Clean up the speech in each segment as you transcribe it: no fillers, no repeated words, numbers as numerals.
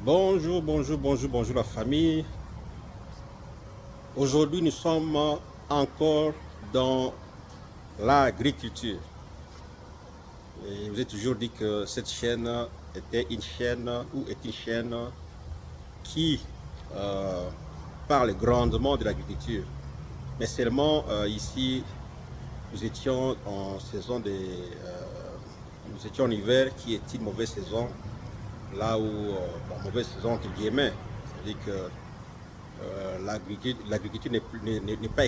Bonjour, bonjour, bonjour, bonjour la famille. Aujourd'hui, nous sommes encore dans l'agriculture. Et je vous ai toujours dit que cette chaîne était une chaîne ou est une chaîne qui euh, parle grandement de l'agriculture. Mais seulement ici, nous étions en saison nous étions en hiver qui est une mauvaise saison. Là où, mauvaise saison entre guillemets. C'est-à-dire que l'agriculture n'est pas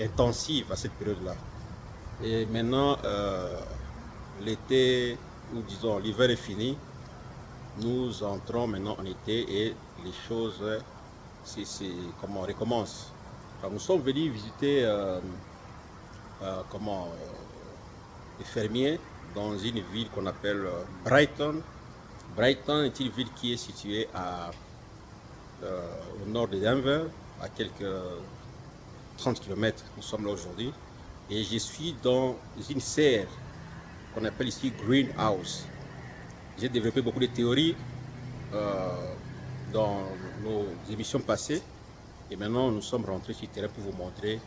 intensive à cette période-là. Et maintenant, l'été, ou disons l'hiver est fini, nous entrons maintenant en été et les choses, comment on recommence. Alors, nous sommes venus visiter les fermiers dans une ville qu'on appelle Brighton. Brighton est une ville qui est située au nord de Denver, à quelques 30 km. Nous sommes là aujourd'hui. Et je suis dans une serre qu'on appelle ici greenhouse. J'ai développé beaucoup de théories euh, dans nos émissions passées. Et maintenant, nous sommes rentrés sur le terrain pour vous montrer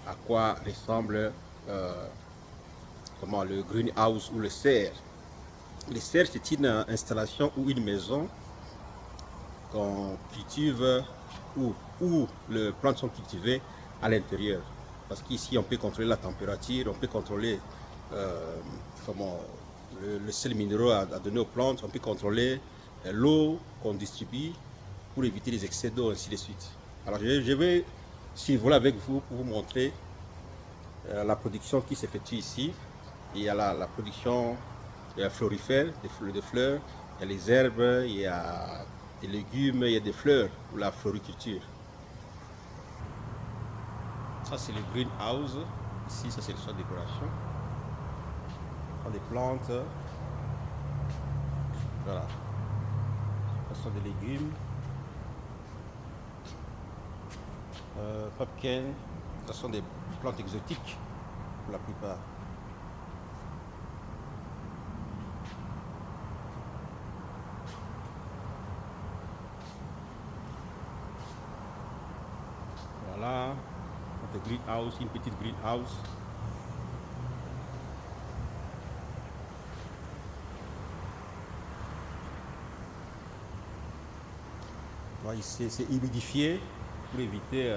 à quoi ressemble le greenhouse ou le serre. Le serre, c'est une installation ou une maison qu'on cultive où les plantes sont cultivées à l'intérieur. Parce qu'ici, on peut contrôler la température, on peut contrôler euh, comment, le sel minéraux à donner aux plantes, on peut contrôler l'eau qu'on distribue pour éviter les excès d'eau, ainsi de suite. Alors, je vais survoler avec vous pour vous montrer la production qui s'effectue ici. Il y a la production florifère, des fleurs, il y a les herbes, il y a des légumes, il y a des fleurs pour la floriculture. Ça, c'est le greenhouse. Ici, ça, c'est le sol de décoration. Ce sont des plantes. Voilà. Ce sont des légumes. Pumpkin. Ce sont des plantes exotiques pour la plupart. Voilà. Notre greenhouse, une petite greenhouse. Voilà, ici, c'est humidifié pour éviter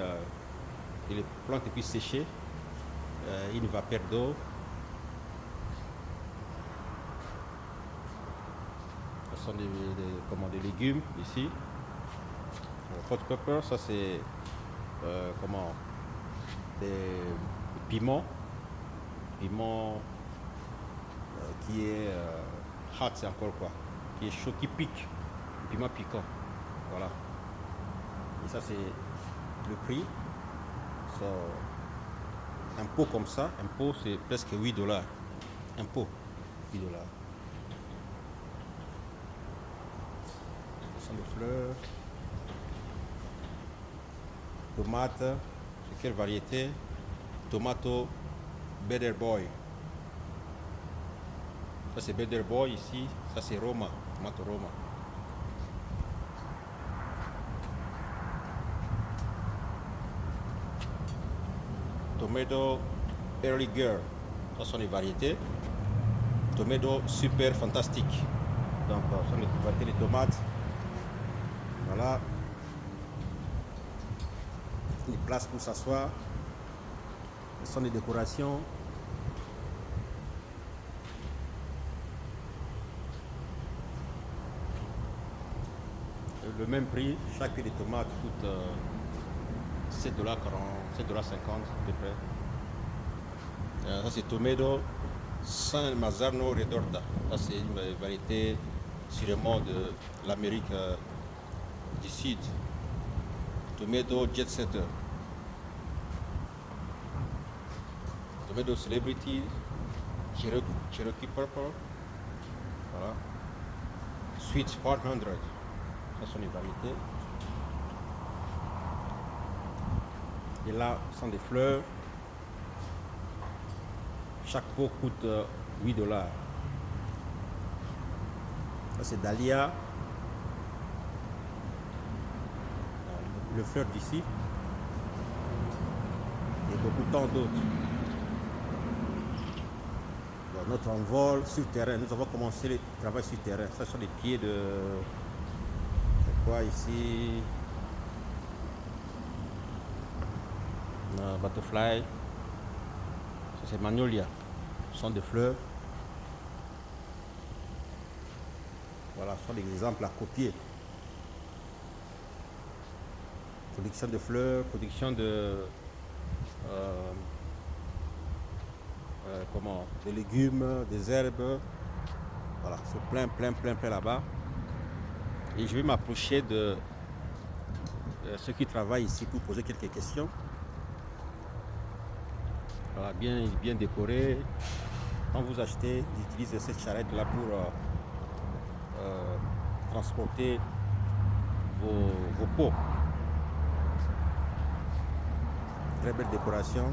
que les plantes puissent sécher. Une vapeur d'eau. Ce sont des légumes ici. Hot pepper, ça c'est des piments. Piment qui est hot, c'est encore quoi? Qui est chaud, qui pique. Un piment piquant. Voilà. Et ça c'est le prix. So, un pot comme ça, un pot c'est presque 8 dollars. Un pot, 8 dollars. Ce sont des fleurs. Tomates. C'est quelle variété? Tomato Better Boy. Ça c'est Better Boy ici. Ça c'est Roma. Tomato Roma. Tomato Early Girl. Ça sont les variétés. Tomato Super Fantastique. Donc, ce sont les variétés de tomates. Voilà. Les places pour s'asseoir. Ce sont des décorations. Le même prix, chaque pied de tomate coûte 7 $, 7,50 $ à peu près. Ça c'est Tomato San Marzano Redorta. Ça c'est une variété sûrement de l'Amérique du Sud. Tomato Jet Setter. Tomato Celebrity. Cherokee Purple. Voilà. Sweet 400. Ça sont les variétés. Et là, ce sont des fleurs. Chaque pot coûte 8 dollars. Ça, c'est Dahlia. le fleur d'ici et beaucoup tant d'autres. Notre envol sur terrain, nous avons commencé le travail sur terrain. Ça sont les pieds de... C'est quoi ici? Butterfly. Ça c'est Magnolia. Ce sont des fleurs. Voilà, ce sont des exemples à copier. Production de fleurs, production de... des légumes, des herbes. Voilà, c'est plein là-bas. Et je vais m'approcher de ceux qui travaillent ici pour poser quelques questions. Voilà, bien décoré. Quand vous achetez, ils utilisent cette charrette là pour transporter vos pots. Très belle décoration.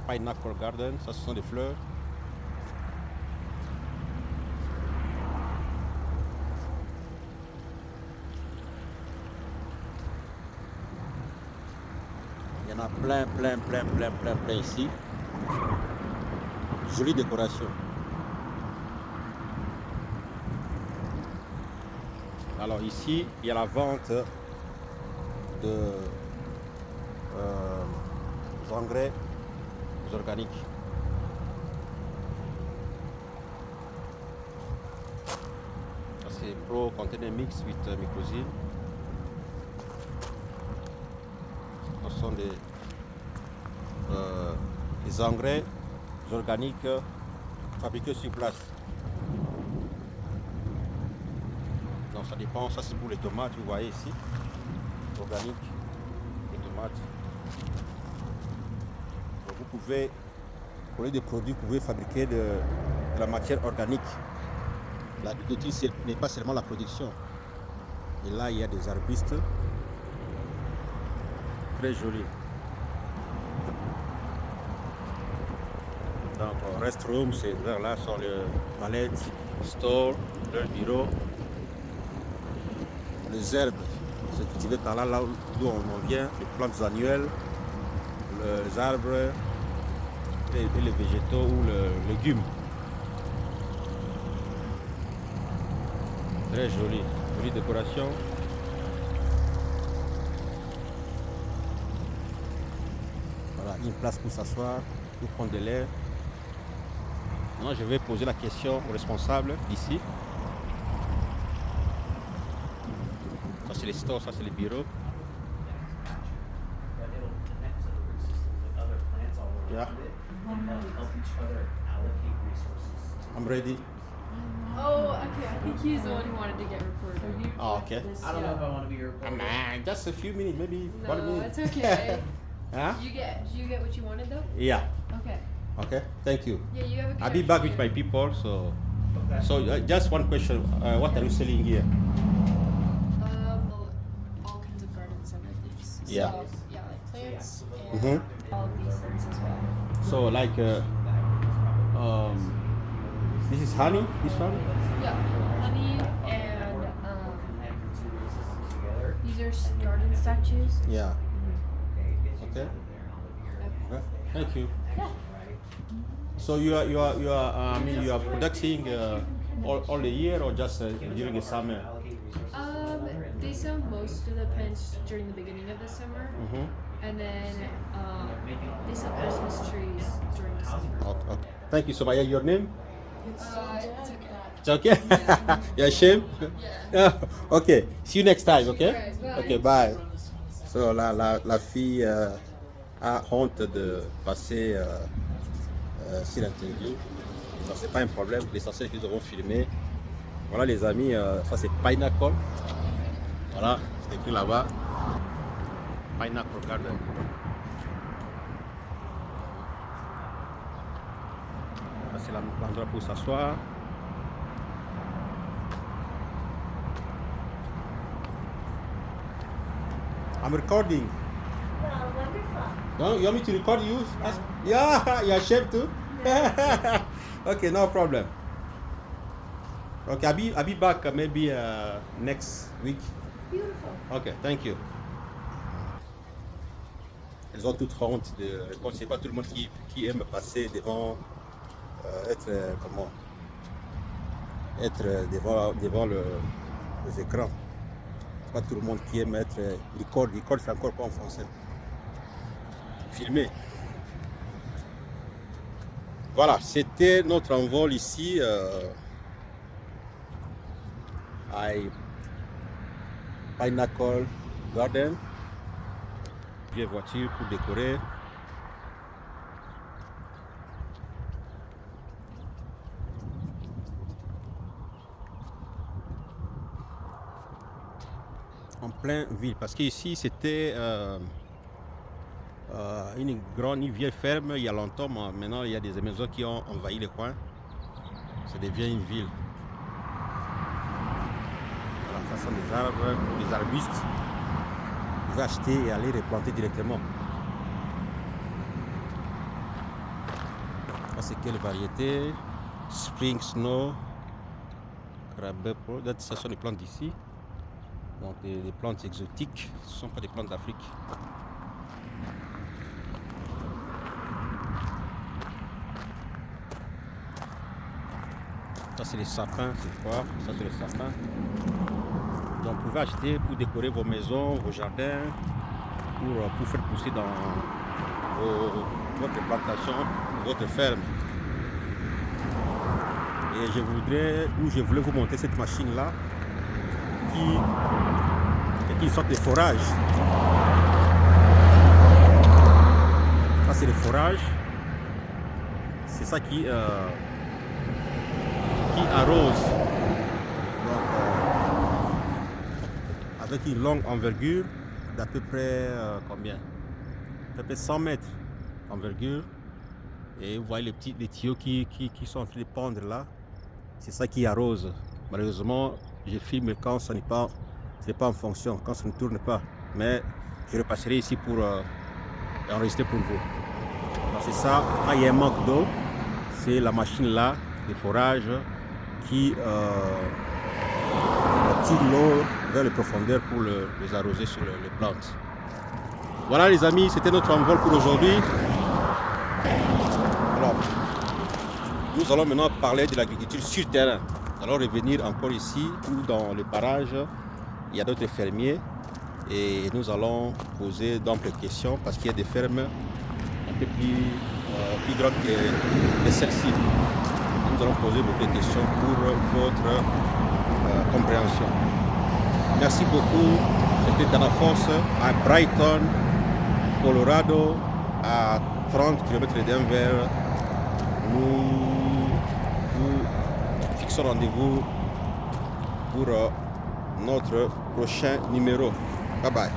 Pineapple Garden, ça ce sont des fleurs. Il y en a plein ici. Jolie décoration. Alors ici, il y a la vente de engrais organiques. C'est Pro Container Mix with Mycosine. Ce sont des engrais organiques fabriqués sur place. Donc ça dépend, ça c'est pour les tomates, vous voyez ici, organiques, les tomates. Donc vous pouvez, pour les produits, vous pouvez fabriquer de la matière organique. L'agriculture n'est pas seulement la production. Et là, il y a des arbustes très jolis. Donc, restroom, c'est vers là, sont les palettes, store, leur bureau. Les herbes, c'est cultivé par là d'où on vient, les plantes annuelles, les arbres et les végétaux ou les légumes. Très jolie décoration. Voilà, une place pour s'asseoir, pour prendre de l'air. Maintenant, je vais poser la question au responsable d'ici. Ça, c'est les stores, ça, c'est les bureaux. Yeah. I'm ready. Oh, okay. I think he's the one who wanted to get recorded. Oh, okay. I don't know if I want to be recorded. Nah, just a few minutes, maybe 1 No, minute. it's okay. Huh? Did you get what you wanted though? Yeah. Okay. Okay. Thank you. Yeah, you have a good I'll be back with my afternoon. people. So, Okay. just one question. What are you selling here? All kinds of garden center things. Yeah. So, yeah, like plants and Mhm. all of these things as well. So, like, this is honey. This one. Yeah, honey and these are garden statues. Yeah. Okay. Okay. Thank you. Yeah. So you are producing all the year or just during the summer? They sell most of the plants during the beginning of the summer, Mm-hmm. and then they sell Christmas trees during December. Okay. Thank you so much. Your name? It's okay. It's okay. You're ashamed? Yeah. Okay. See you next time. Okay. Alright, bye. Okay. Bye. So la fille a honte de passer sur l'interview. C'est pas un problème. L'essentiel c'est qu'ils auront filmé. Voilà les amis. Ça c'est Pineapple. Voilà. C'est écrit là-bas. Pineapple Garden. Ça c'est l'endroit pour s'asseoir. I'm recording. Well, wonderful. No, you want me to record you? Yeah, you're ashamed too? Okay, no problem. Okay, I'll be back maybe next week Beautiful. Ok, thank you. Elles ont toute honte de répondre. C'est pas tout le monde qui aime passer devant, être comment, être devant les écrans. C'est pas tout le monde qui aime être record. Record, c'est encore pas en français. Filmer. Voilà, c'était notre envol ici à Pinnacle Garden. Vieille voiture pour décorer. En plein ville, parce qu'ici c'était une vieille ferme il y a longtemps, mais maintenant il y a des maisons qui ont envahi le coin. Ça devient une ville. Voilà, ça sont des arbres, des arbustes. Vous pouvez acheter et aller les planter directement. Ça c'est quelle variété? Spring Snow, Crabapple, ça sont les plantes d'ici. Donc des plantes exotiques, ce ne sont pas des plantes d'Afrique. Ça c'est les sapins, c'est quoi? Ça c'est les sapins. Donc vous pouvez acheter pour décorer vos maisons, vos jardins, pour faire pousser dans votre plantation, votre ferme. Et je voulais vous montrer cette machine là qui est une sorte de forage. Ça c'est le forage. C'est ça qui arrose. Donc, avec une longue envergure d'à peu près combien? À peu près 100 mètres d'envergure. Et vous voyez les tuyaux qui sont en train de pendre là. C'est ça qui arrose. Malheureusement, je filme quand ce n'est pas en fonction, quand ça ne tourne pas. Mais je repasserai ici pour enregistrer pour vous. C'est ça, quand il y a un manque d'eau, c'est la machine là, de forage, qui tire l'eau vers les profondeurs pour les arroser sur les plantes. Voilà les amis, c'était notre envol pour aujourd'hui. Alors, nous allons maintenant parler de l'agriculture sur terrain. Nous allons revenir encore ici ou dans le barrage. Il y a d'autres fermiers et nous allons poser d'amples questions parce qu'il y a des fermes un peu plus grandes que celle-ci. Nous allons poser beaucoup de questions pour votre compréhension. Merci beaucoup. C'était dans la force à Brighton, Colorado, à 30 km de Denver. Nous fixons rendez-vous pour notre prochain numéro. Bye bye.